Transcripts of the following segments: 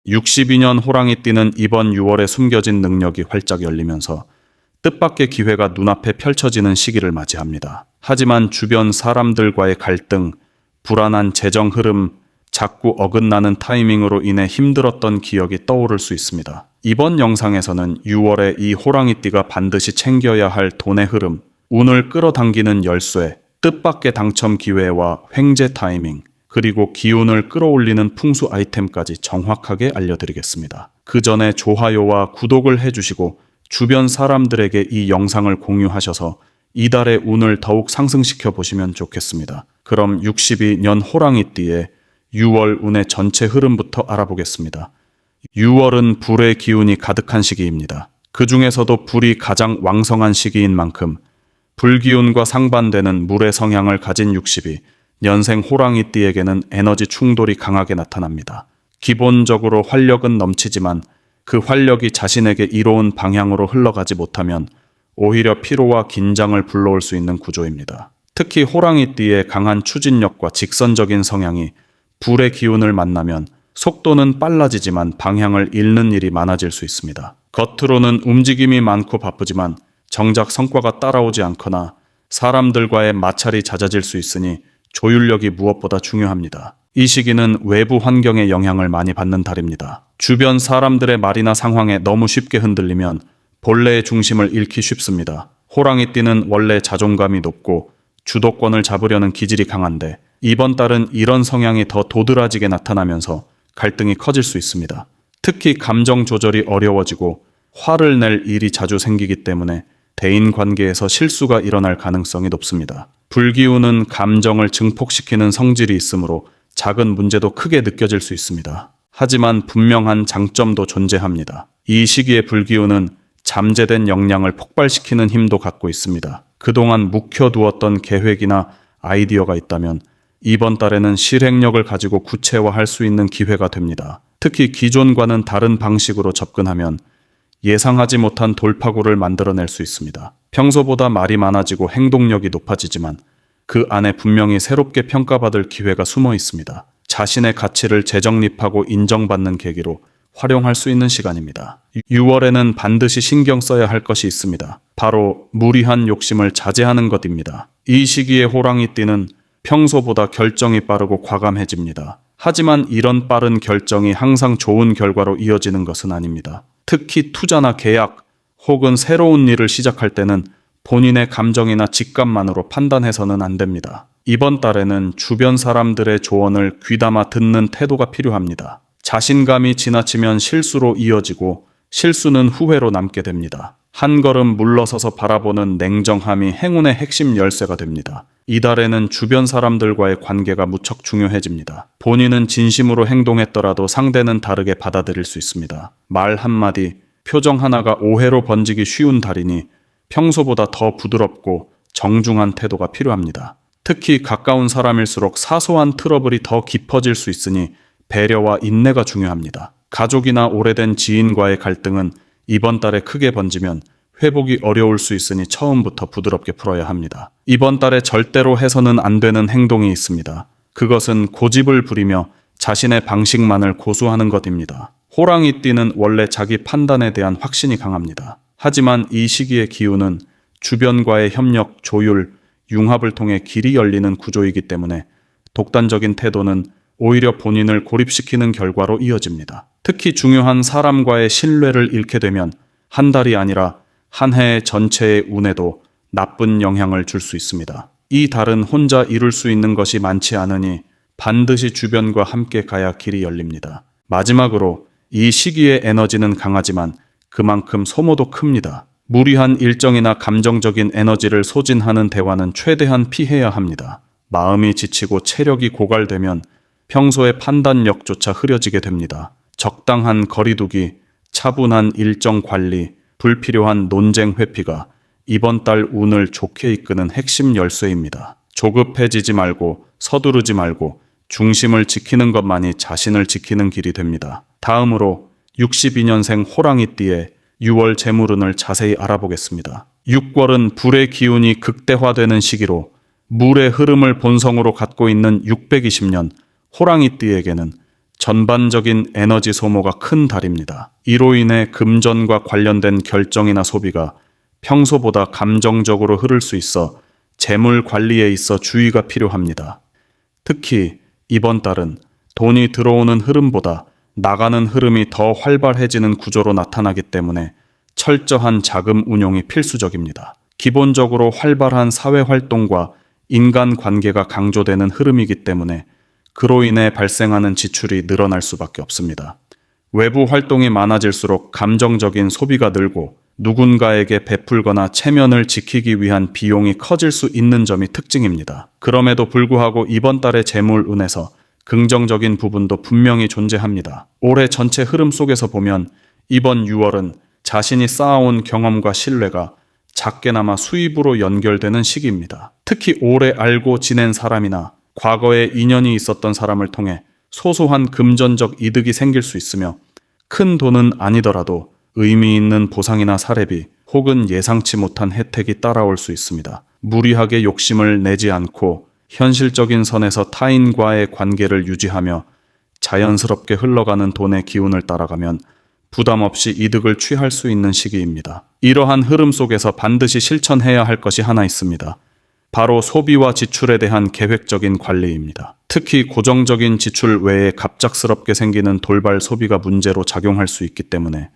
62년 호랑이띠는 이번 6월에 숨겨진 능력이 활짝 열리면서 뜻밖의 기회가 눈앞에 펼쳐지는 시기를 맞이합니다. 하지만 주변 사람들과의 갈등, 불안한 재정 흐름, 자꾸 어긋나는 타이밍으로 인해 힘들었던 기억이 떠오를 수 있습니다. 이번 영상에서는 6월에 이 호랑이띠가 반드시 챙겨야 할 돈의 흐름, 운을 끌어당기는 열쇠, 뜻밖의 당첨 기회와 횡재 타이밍, 그리고 기운을 끌어올리는 풍수 아이템까지 정확하게 알려드리겠습니다. 그 전에 좋아요와 구독을 해주시고 주변 사람들에게 이 영상을 공유하셔서 이달의 운을 더욱 상승시켜 보시면 좋겠습니다. 그럼 62년 호랑이띠의 6월 운의 전체 흐름부터 알아보겠습니다. 6월은 불의 기운이 가득한 시기입니다. 그 중에서도 불이 가장 왕성한 시기인 만큼 불기운과 상반되는 물의 성향을 가진 62년생 호랑이띠에게는 에너지 충돌이 강하게 나타납니다. 기본적으로 활력은 넘치지만 그 활력이 자신에게 이로운 방향으로 흘러가지 못하면 오히려 피로와 긴장을 불러올 수 있는 구조입니다. 특히 호랑이띠의 강한 추진력과 직선적인 성향이 불의 기운을 만나면 속도는 빨라지지만 방향을 잃는 일이 많아질 수 있습니다. 겉으로는 움직임이 많고 바쁘지만 정작 성과가 따라오지 않거나 사람들과의 마찰이 잦아질 수 있으니 조율력이 무엇보다 중요합니다. 이 시기는 외부 환경의 영향을 많이 받는 달입니다. 주변 사람들의 말이나 상황에 너무 쉽게 흔들리면 본래의 중심을 잃기 쉽습니다. 호랑이띠는 원래 자존감이 높고 주도권을 잡으려는 기질이 강한데 이번 달은 이런 성향이 더 도드라지게 나타나면서 갈등이 커질 수 있습니다. 특히 감정 조절이 어려워지고 화를 낼 일이 자주 생기기 때문에 대인 관계에서 실수가 일어날 가능성이 높습니다. 불기운은 감정을 증폭시키는 성질이 있으므로 작은 문제도 크게 느껴질 수 있습니다. 하지만 분명한 장점도 존재합니다. 이 시기의 불기운은 잠재된 역량을 폭발시키는 힘도 갖고 있습니다. 그동안 묵혀두었던 계획이나 아이디어가 있다면 이번 달에는 실행력을 가지고 구체화할 수 있는 기회가 됩니다. 특히 기존과는 다른 방식으로 접근하면 예상하지 못한 돌파구를 만들어낼 수 있습니다. 평소보다 말이 많아지고 행동력이 높아지지만 그 안에 분명히 새롭게 평가받을 기회가 숨어 있습니다. 자신의 가치를 재정립하고 인정받는 계기로 활용할 수 있는 시간입니다. 6월에는 반드시 신경 써야 할 것이 있습니다. 바로 무리한 욕심을 자제하는 것입니다. 이 시기의 호랑이띠는 평소보다 결정이 빠르고 과감해집니다. 하지만 이런 빠른 결정이 항상 좋은 결과로 이어지는 것은 아닙니다. 특히 투자나 계약 혹은 새로운 일을 시작할 때는 본인의 감정이나 직감만으로 판단해서는 안 됩니다. 이번 달에는 주변 사람들의 조언을 귀담아 듣는 태도가 필요합니다. 자신감이 지나치면 실수로 이어지고 실수는 후회로 남게 됩니다. 한 걸음 물러서서 바라보는 냉정함이 행운의 핵심 열쇠가 됩니다. 이달에는 주변 사람들과의 관계가 무척 중요해집니다. 본인은 진심으로 행동했더라도 상대는 다르게 받아들일 수 있습니다. 말 한마디, 표정 하나가 오해로 번지기 쉬운 달이니 평소보다 더 부드럽고 정중한 태도가 필요합니다. 특히 가까운 사람일수록 사소한 트러블이 더 깊어질 수 있으니 배려와 인내가 중요합니다. 가족이나 오래된 지인과의 갈등은 이번 달에 크게 번지면 회복이 어려울 수 있으니 처음부터 부드럽게 풀어야 합니다. 이번 달에 절대로 해서는 안 되는 행동이 있습니다. 그것은 고집을 부리며 자신의 방식만을 고수하는 것입니다. 호랑이띠는 원래 자기 판단에 대한 확신이 강합니다. 하지만 이 시기의 기운은 주변과의 협력, 조율, 융합을 통해 길이 열리는 구조이기 때문에 독단적인 태도는 오히려 본인을 고립시키는 결과로 이어집니다. 특히 중요한 사람과의 신뢰를 잃게 되면 한 달이 아니라 한 해 전체의 운에도 나쁜 영향을 줄 수 있습니다. 이 달은 혼자 이룰 수 있는 것이 많지 않으니 반드시 주변과 함께 가야 길이 열립니다. 마지막으로 이 시기의 에너지는 강하지만 그만큼 소모도 큽니다. 무리한 일정이나 감정적인 에너지를 소진하는 대화는 최대한 피해야 합니다. 마음이 지치고 체력이 고갈되면 평소의 판단력조차 흐려지게 됩니다. 적당한 거리두기, 차분한 일정 관리, 불필요한 논쟁 회피가 이번 달 운을 좋게 이끄는 핵심 열쇠입니다. 조급해지지 말고 서두르지 말고 중심을 지키는 것만이 자신을 지키는 길이 됩니다. 다음으로 62년생 호랑이띠의 6월 재물운을 자세히 알아보겠습니다. 6월은 불의 기운이 극대화되는 시기로 물의 흐름을 본성으로 갖고 있는 620년 호랑이띠에게는 전반적인 에너지 소모가 큰 달입니다. 이로 인해 금전과 관련된 결정이나 소비가 평소보다 감정적으로 흐를 수 있어 재물 관리에 있어 주의가 필요합니다. 특히 이번 달은 돈이 들어오는 흐름보다 나가는 흐름이 더 활발해지는 구조로 나타나기 때문에 철저한 자금 운용이 필수적입니다. 기본적으로 활발한 사회활동과 인간관계가 강조되는 흐름이기 때문에 그로 인해 발생하는 지출이 늘어날 수밖에 없습니다. 외부 활동이 많아질수록 감정적인 소비가 늘고 누군가에게 베풀거나 체면을 지키기 위한 비용이 커질 수 있는 점이 특징입니다. 그럼에도 불구하고 이번 달의 재물운에서 긍정적인 부분도 분명히 존재합니다. 올해 전체 흐름 속에서 보면 이번 6월은 자신이 쌓아온 경험과 신뢰가 작게나마 수입으로 연결되는 시기입니다. 특히 오래 알고 지낸 사람이나 과거에 인연이 있었던 사람을 통해 소소한 금전적 이득이 생길 수 있으며 큰 돈은 아니더라도 의미 있는 보상이나 사례비 혹은 예상치 못한 혜택이 따라올 수 있습니다. 무리하게 욕심을 내지 않고 현실적인 선에서 타인과의 관계를 유지하며 자연스럽게 흘러가는 돈의 기운을 따라가면 부담 없이 이득을 취할 수 있는 시기입니다. 이러한 흐름 속에서 반드시 실천해야 할 것이 하나 있습니다. 바로 소비와 지출에 대한 계획적인 관리입니다. 특히 고정적인 지출 외에 갑작스럽게 생기는 돌발 소비가 문제로 작용할 수 있기 때문에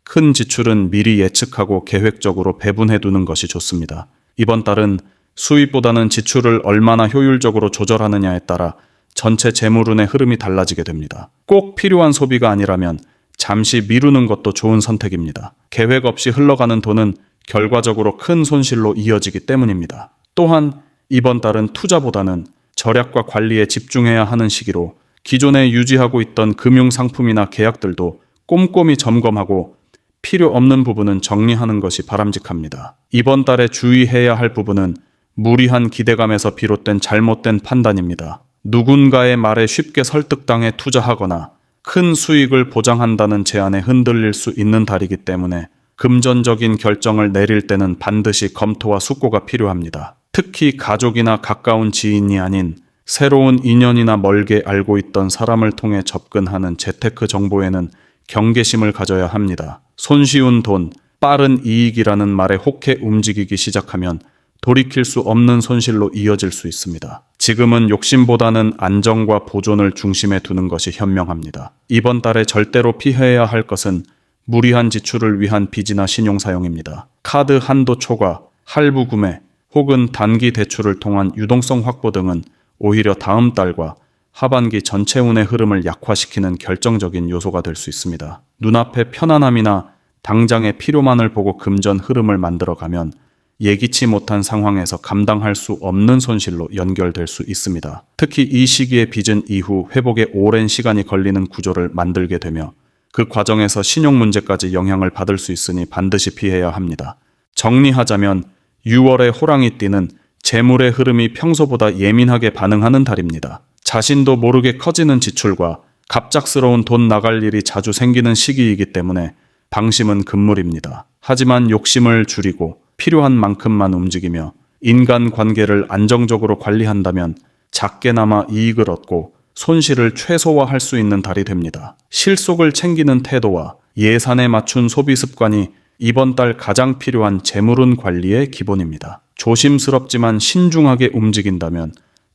큰 지출은 미리 예측하고 계획적으로 배분해 두는 것이 좋습니다. 이번 달은 수입보다는 지출을 얼마나 효율적으로 조절하느냐에 따라 전체 재물운의 흐름이 달라지게 됩니다. 꼭 필요한 소비가 아니라면 잠시 미루는 것도 좋은 선택입니다. 계획 없이 흘러가는 돈은 결과적으로 큰 손실로 이어지기 때문입니다. 또한 이번 달은 투자보다는 절약과 관리에 집중해야 하는 시기로 기존에 유지하고 있던 금융상품이나 계약들도 꼼꼼히 점검하고 필요 없는 부분은 정리하는 것이 바람직합니다. 이번 달에 주의해야 할 부분은 무리한 기대감에서 비롯된 잘못된 판단입니다. 누군가의 말에 쉽게 설득당해 투자하거나 큰 수익을 보장한다는 제안에 흔들릴 수 있는 달이기 때문에 금전적인 결정을 내릴 때는 반드시 검토와 숙고가 필요합니다. 특히 가족이나 가까운 지인이 아닌 새로운 인연이나 멀게 알고 있던 사람을 통해 접근하는 재테크 정보에는 경계심을 가져야 합니다. 손쉬운 돈, 빠른 이익이라는 말에 혹해 움직이기 시작하면 돌이킬 수 없는 손실로 이어질 수 있습니다. 지금은 욕심보다는 안정과 보존을 중심에 두는 것이 현명합니다. 이번 달에 절대로 피해야 할 것은 무리한 지출을 위한 빚이나 신용 사용입니다. 카드 한도 초과, 할부 구매, 혹은 단기 대출을 통한 유동성 확보 등은 오히려 다음 달과 하반기 전체 운의 흐름을 약화시키는 결정적인 요소가 될 수 있습니다. 눈앞의 편안함이나 당장의 필요만을 보고 금전 흐름을 만들어가면 예기치 못한 상황에서 감당할 수 없는 손실로 연결될 수 있습니다. 특히 이 시기에 빚은 이후 회복에 오랜 시간이 걸리는 구조를 만들게 되며 그 과정에서 신용 문제까지 영향을 받을 수 있으니 반드시 피해야 합니다. 정리하자면 6월의 호랑이띠는 재물의 흐름이 평소보다 예민하게 반응하는 달입니다. 자신도 모르게 커지는 지출과 갑작스러운 돈 나갈 일이 자주 생기는 시기이기 때문에 방심은 금물입니다. 하지만 욕심을 줄이고 필요한 만큼만 움직이며 인간관계를 안정적으로 관리한다면 작게나마 이익을 얻고 손실을 최소화할 수 있는 달이 됩니다. 실속을 챙기는 태도와 예산에 맞춘 소비 습관이 이번 달 가장 필요한 재물운 관리의 기본입니다. 조심스럽지만 신중하게 움직인다면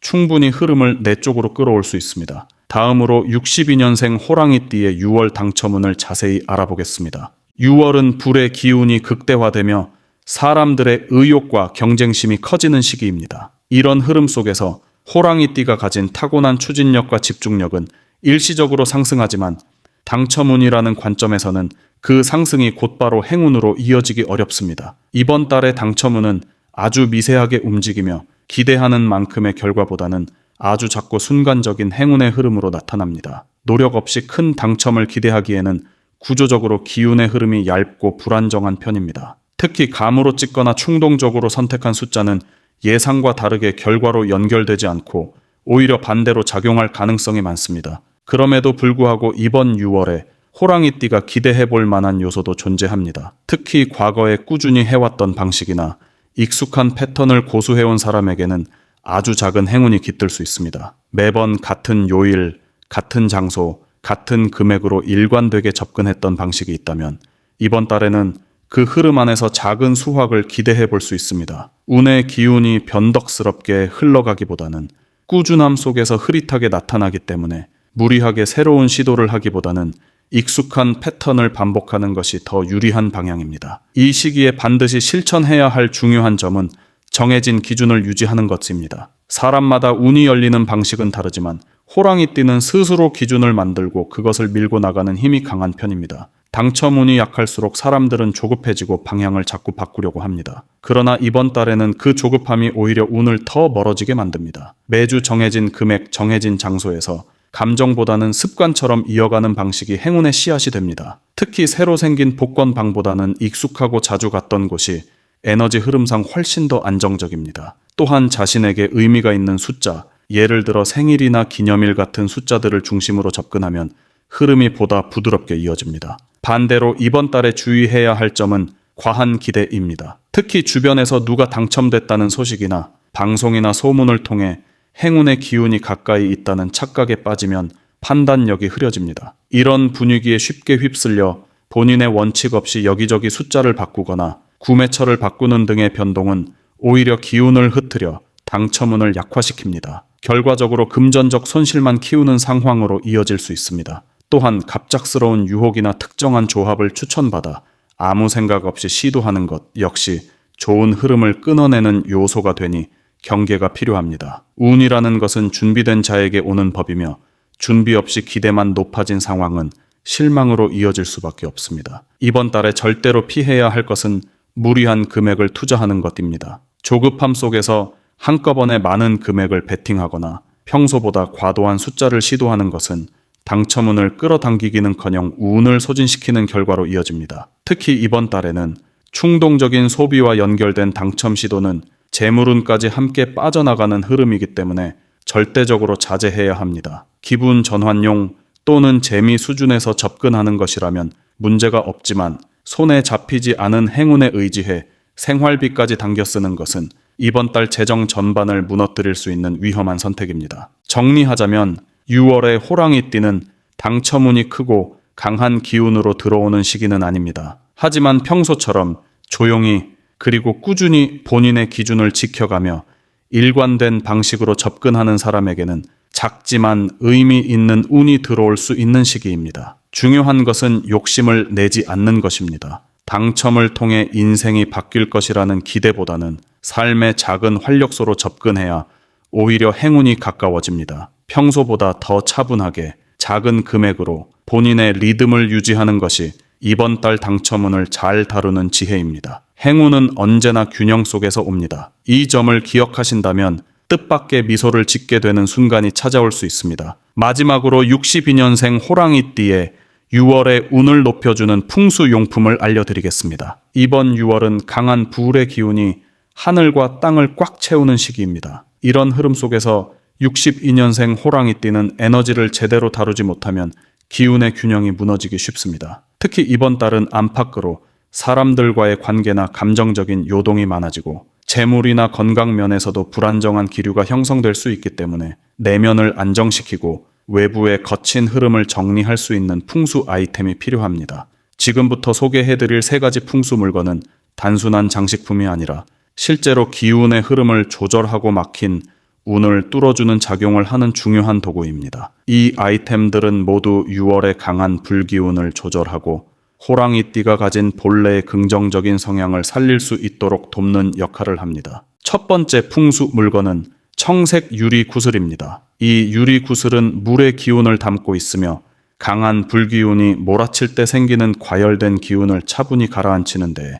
충분히 흐름을 내 쪽으로 끌어올 수 있습니다. 다음으로 62년생 호랑이띠의 6월 당첨운을 자세히 알아보겠습니다. 6월은 불의 기운이 극대화되며 사람들의 의욕과 경쟁심이 커지는 시기입니다. 이런 흐름 속에서 호랑이띠가 가진 타고난 추진력과 집중력은 일시적으로 상승하지만 당첨운이라는 관점에서는 그 상승이 곧바로 행운으로 이어지기 어렵습니다. 이번 달의 당첨운은 아주 미세하게 움직이며 기대하는 만큼의 결과보다는 아주 작고 순간적인 행운의 흐름으로 나타납니다. 노력 없이 큰 당첨을 기대하기에는 구조적으로 기운의 흐름이 얇고 불안정한 편입니다. 특히 감으로 찍거나 충동적으로 선택한 숫자는 예상과 다르게 결과로 연결되지 않고 오히려 반대로 작용할 가능성이 많습니다. 그럼에도 불구하고 이번 6월에 호랑이띠가 기대해 볼 만한 요소도 존재합니다. 특히 과거에 꾸준히 해왔던 방식이나 익숙한 패턴을 고수해온 사람에게는 아주 작은 행운이 깃들 수 있습니다. 매번 같은 요일, 같은 장소, 같은 금액으로 일관되게 접근했던 방식이 있다면 이번 달에는 그 흐름 안에서 작은 수확을 기대해 볼 수 있습니다. 운의 기운이 변덕스럽게 흘러가기보다는 꾸준함 속에서 흐릿하게 나타나기 때문에 무리하게 새로운 시도를 하기보다는 익숙한 패턴을 반복하는 것이 더 유리한 방향입니다. 이 시기에 반드시 실천해야 할 중요한 점은 정해진 기준을 유지하는 것입니다. 사람마다 운이 열리는 방식은 다르지만 호랑이띠는 스스로 기준을 만들고 그것을 밀고 나가는 힘이 강한 편입니다. 당첨운이 약할수록 사람들은 조급해지고 방향을 자꾸 바꾸려고 합니다. 그러나 이번 달에는 그 조급함이 오히려 운을 더 멀어지게 만듭니다. 매주 정해진 금액, 정해진 장소에서 감정보다는 습관처럼 이어가는 방식이 행운의 씨앗이 됩니다. 특히 새로 생긴 복권방보다는 익숙하고 자주 갔던 곳이 에너지 흐름상 훨씬 더 안정적입니다. 또한 자신에게 의미가 있는 숫자, 예를 들어 생일이나 기념일 같은 숫자들을 중심으로 접근하면 흐름이 보다 부드럽게 이어집니다. 반대로 이번 달에 주의해야 할 점은 과한 기대입니다. 특히 주변에서 누가 당첨됐다는 소식이나 방송이나 소문을 통해 행운의 기운이 가까이 있다는 착각에 빠지면 판단력이 흐려집니다. 이런 분위기에 쉽게 휩쓸려 본인의 원칙 없이 여기저기 숫자를 바꾸거나 구매처를 바꾸는 등의 변동은 오히려 기운을 흐트려 당첨운을 약화시킵니다. 결과적으로 금전적 손실만 키우는 상황으로 이어질 수 있습니다. 또한 갑작스러운 유혹이나 특정한 조합을 추천받아 아무 생각 없이 시도하는 것 역시 좋은 흐름을 끊어내는 요소가 되니 경계가 필요합니다. 운이라는 것은 준비된 자에게 오는 법이며 준비 없이 기대만 높아진 상황은 실망으로 이어질 수밖에 없습니다. 이번 달에 절대로 피해야 할 것은 무리한 금액을 투자하는 것입니다. 조급함 속에서 한꺼번에 많은 금액을 베팅하거나 평소보다 과도한 숫자를 시도하는 것은 당첨운을 끌어당기기는커녕 운을 소진시키는 결과로 이어집니다. 특히 이번 달에는 충동적인 소비와 연결된 당첨 시도는 재물운까지 함께 빠져나가는 흐름이기 때문에 절대적으로 자제해야 합니다. 기분 전환용 또는 재미 수준에서 접근하는 것이라면 문제가 없지만 손에 잡히지 않은 행운에 의지해 생활비까지 당겨 쓰는 것은 이번 달 재정 전반을 무너뜨릴 수 있는 위험한 선택입니다. 정리하자면 6월에 호랑이띠는 당첨운이 크고 강한 기운으로 들어오는 시기는 아닙니다. 하지만 평소처럼 조용히 그리고 꾸준히 본인의 기준을 지켜가며 일관된 방식으로 접근하는 사람에게는 작지만 의미 있는 운이 들어올 수 있는 시기입니다. 중요한 것은 욕심을 내지 않는 것입니다. 당첨을 통해 인생이 바뀔 것이라는 기대보다는 삶의 작은 활력소로 접근해야 오히려 행운이 가까워집니다. 평소보다 더 차분하게 작은 금액으로 본인의 리듬을 유지하는 것이 이번 달 당첨운을 잘 다루는 지혜입니다. 행운은 언제나 균형 속에서 옵니다. 이 점을 기억하신다면 뜻밖의 미소를 짓게 되는 순간이 찾아올 수 있습니다. 마지막으로 62년생 호랑이띠의 6월의 운을 높여주는 풍수용품을 알려드리겠습니다. 이번 6월은 강한 불의 기운이 하늘과 땅을 꽉 채우는 시기입니다. 이런 흐름 속에서 62년생 호랑이띠는 에너지를 제대로 다루지 못하면 기운의 균형이 무너지기 쉽습니다. 특히 이번 달은 안팎으로 사람들과의 관계나 감정적인 요동이 많아지고 재물이나 건강 면에서도 불안정한 기류가 형성될 수 있기 때문에 내면을 안정시키고 외부의 거친 흐름을 정리할 수 있는 풍수 아이템이 필요합니다. 지금부터 소개해드릴 3가지 풍수 물건은 단순한 장식품이 아니라 실제로 기운의 흐름을 조절하고 막힌 운을 뚫어주는 작용을 하는 중요한 도구입니다. 이 아이템들은 모두 6월의 강한 불기운을 조절하고 호랑이띠가 가진 본래의 긍정적인 성향을 살릴 수 있도록 돕는 역할을 합니다. 첫 번째 풍수 물건은 청색 유리 구슬입니다. 이 유리 구슬은 물의 기운을 담고 있으며 강한 불기운이 몰아칠 때 생기는 과열된 기운을 차분히 가라앉히는 데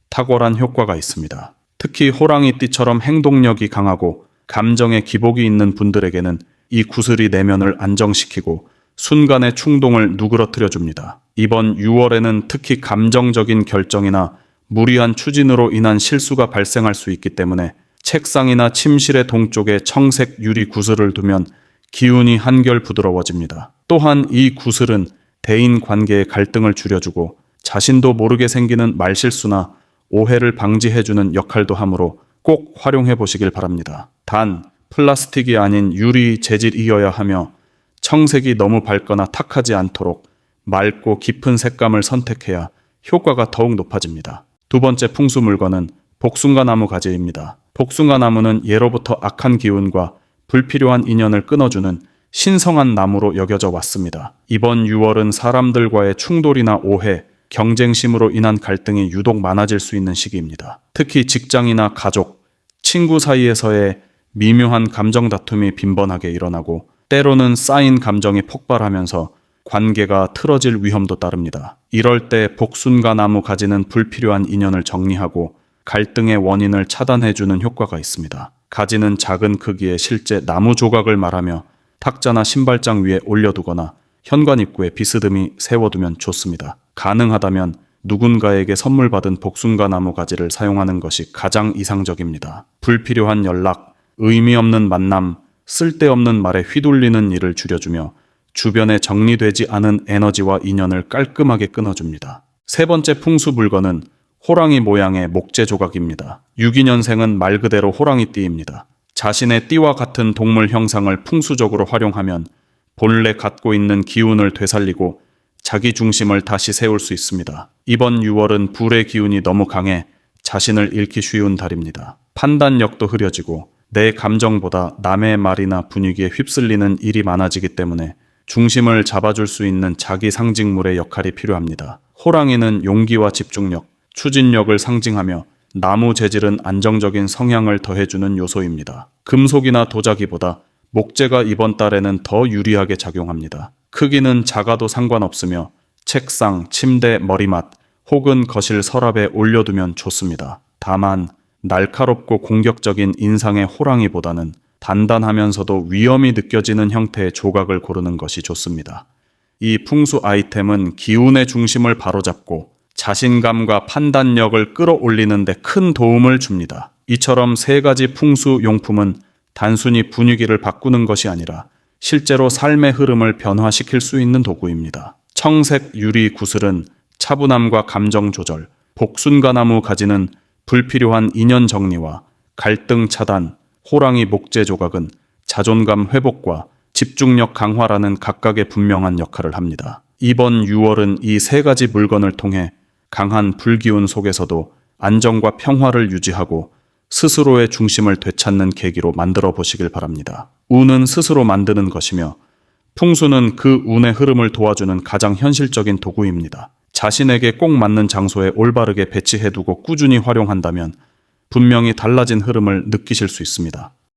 탁월한 효과가 있습니다. 특히 호랑이띠처럼 행동력이 강하고 감정에 기복이 있는 분들에게는 이 구슬이 내면을 안정시키고 순간의 충동을 누그러뜨려 줍니다. 이번 6월에는 특히 감정적인 결정이나 무리한 추진으로 인한 실수가 발생할 수 있기 때문에 책상이나 침실의 동쪽에 청색 유리 구슬을 두면 기운이 한결 부드러워집니다. 또한 이 구슬은 대인 관계의 갈등을 줄여주고 자신도 모르게 생기는 말실수나 오해를 방지해주는 역할도 하므로 꼭 활용해 보시길 바랍니다. 단, 플라스틱이 아닌 유리 재질이어야 하며 청색이 너무 밝거나 탁하지 않도록 맑고 깊은 색감을 선택해야 효과가 더욱 높아집니다. 두 번째 풍수 물건은 복숭아나무 가지입니다. 복숭아나무는 예로부터 악한 기운과 불필요한 인연을 끊어주는 신성한 나무로 여겨져 왔습니다. 이번 6월은 사람들과의 충돌이나 오해, 경쟁심으로 인한 갈등이 유독 많아질 수 있는 시기입니다. 특히 직장이나 가족, 친구 사이에서의 미묘한 감정 다툼이 빈번하게 일어나고 때로는 쌓인 감정이 폭발하면서 관계가 틀어질 위험도 따릅니다. 이럴 때 복숭아나무 가지는 불필요한 인연을 정리하고 갈등의 원인을 차단해주는 효과가 있습니다. 가지는 작은 크기의 실제 나무 조각을 말하며 탁자나 신발장 위에 올려두거나 현관 입구에 비스듬히 세워두면 좋습니다. 가능하다면 누군가에게 선물 받은 복숭아나무 가지를 사용하는 것이 가장 이상적입니다. 불필요한 연락, 의미 없는 만남, 쓸데없는 말에 휘둘리는 일을 줄여주며 주변에 정리되지 않은 에너지와 인연을 깔끔하게 끊어줍니다. 세 번째 풍수 물건은 호랑이 모양의 목재 조각입니다. 유기년생은 말 그대로 호랑이띠입니다. 자신의 띠와 같은 동물 형상을 풍수적으로 활용하면 본래 갖고 있는 기운을 되살리고 자기 중심을 다시 세울 수 있습니다. 이번 6월은 불의 기운이 너무 강해 자신을 잃기 쉬운 달입니다. 판단력도 흐려지고 내 감정보다 남의 말이나 분위기에 휩쓸리는 일이 많아지기 때문에 중심을 잡아줄 수 있는 자기 상징물의 역할이 필요합니다. 호랑이는 용기와 집중력, 추진력을 상징하며 나무 재질은 안정적인 성향을 더해주는 요소입니다. 금속이나 도자기보다 목재가 이번 달에는 더 유리하게 작용합니다. 크기는 작아도 상관없으며 책상, 침대, 머리맡 혹은 거실 서랍에 올려두면 좋습니다. 다만 날카롭고 공격적인 인상의 호랑이보다는 단단하면서도 위험이 느껴지는 형태의 조각을 고르는 것이 좋습니다. 이 풍수 아이템은 기운의 중심을 바로잡고 자신감과 판단력을 끌어올리는 데 큰 도움을 줍니다. 이처럼 세 가지 풍수 용품은 단순히 분위기를 바꾸는 것이 아니라 실제로 삶의 흐름을 변화시킬 수 있는 도구입니다. 청색 유리 구슬은 차분함과 감정 조절, 복숭아나무 가지는 불필요한 인연 정리와 갈등 차단, 호랑이 목재 조각은 자존감 회복과 집중력 강화라는 각각의 분명한 역할을 합니다. 이번 6월은 이 세 가지 물건을 통해 강한 불기운 속에서도 안정과 평화를 유지하고 스스로의 중심을 되찾는 계기로 만들어 보시길 바랍니다. 운은 스스로 만드는 것이며 풍수는 그 운의 흐름을 도와주는 가장 현실적인 도구입니다. 자신에게 꼭 맞는 장소에 올바르게 배치해두고 꾸준히 활용한다면 분명히 달라진 흐름을 느끼실 수 있습니다.